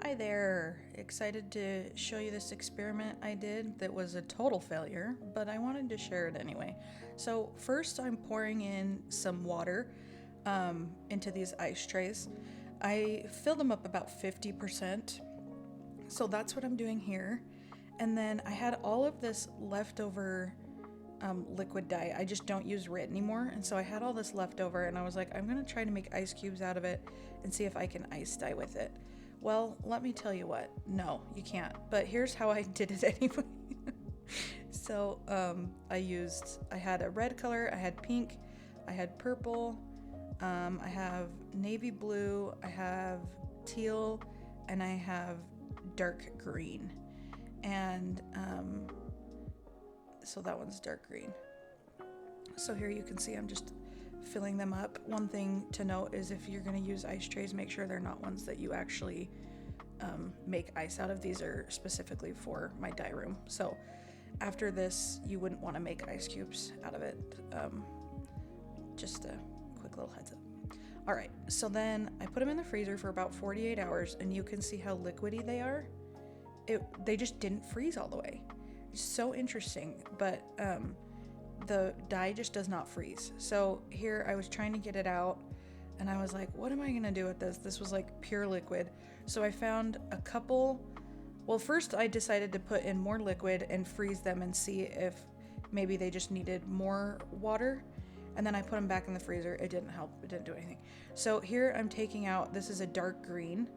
Hi there! Excited to show you this experiment I did that was a total failure, but I wanted to share it anyway. So first I'm pouring in some water into these ice trays. I fill them up about 50%, so that's what I'm doing here. And then I had all of this leftover liquid dye. I just don't use RIT anymore, and so I had all this left over, and I was like, I'm gonna try to make ice cubes out of it and see if I can ice dye with it. Well, let me tell you what, no, you can't. But here's how I did it anyway. So I had a red color, I had pink, I had purple, I have navy blue, I have teal, and I have dark green. And so that one's dark green. So here you can see I'm just filling them up. One thing to note is if you're going to use ice trays, make sure they're not ones that you actually make ice out of. These are specifically for my dye room. So after this, you wouldn't want to make ice cubes out of it. Just a quick little heads up. All right, so then I put them in the freezer for about 48 hours, and you can see how liquidy they are. They just didn't freeze all the way. It's so interesting, but the dye just does not freeze. So here I was trying to get it out, and I was like, what am I gonna do with this? This was like pure liquid. So I found a couple. Well, first I decided to put in more liquid and freeze them and see if maybe they just needed more water. And then I put them back in the freezer. It didn't help. It didn't do anything. So here I'm taking out, this is a dark green,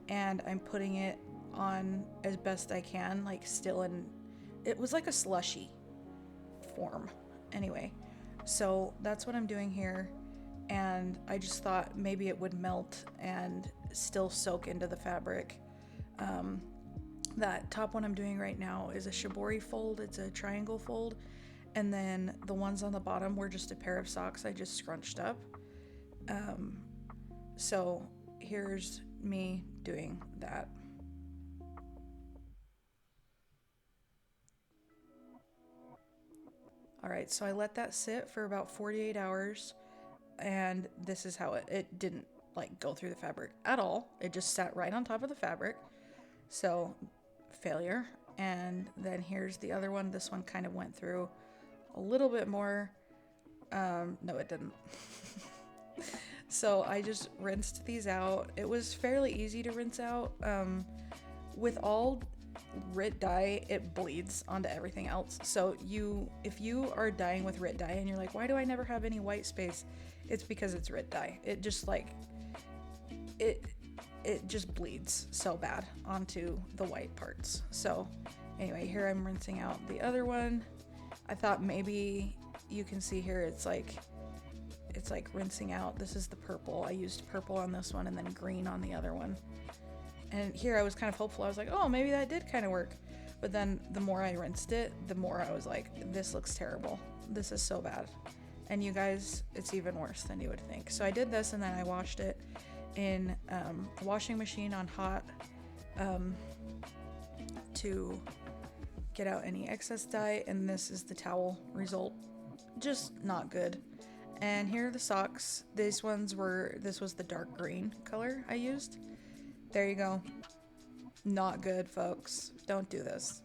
and I'm putting it on as best I can, like still in, it was like a slushy form. Anyway, so that's what I'm doing here, and I just thought maybe it would melt and still soak into the fabric. That top one I'm doing right now is a shibori fold. It's a triangle fold, and then the ones on the bottom were just a pair of socks I just scrunched up. So here's me doing that. All right, so I let that sit for about 48 hours, and this is how it didn't like go through the fabric at all. It just sat right on top of the fabric. So failure. And then here's the other one. This one kind of went through a little bit more. No, it didn't. So I just rinsed these out. It was fairly easy to rinse out. With all RIT dye, it bleeds onto everything else. So if you are dyeing with RIT dye and you're like, why do I never have any white space? It's because it's RIT dye. It just like it just bleeds so bad onto the white parts. So anyway, here I'm rinsing out the other one. I thought maybe you can see here it's like rinsing out. This is the purple. I used purple on this one and then green on the other one. And here I was kind of hopeful. I was like, oh, maybe that did kind of work. But then the more I rinsed it, the more I was like, this looks terrible. This is so bad. And you guys, it's even worse than you would think. So I did this, and then I washed it in a washing machine on hot to get out any excess dye. And this is the towel result. Just not good. And here are the socks. This was the dark green color I used. There you go. Not good, folks. Don't do this.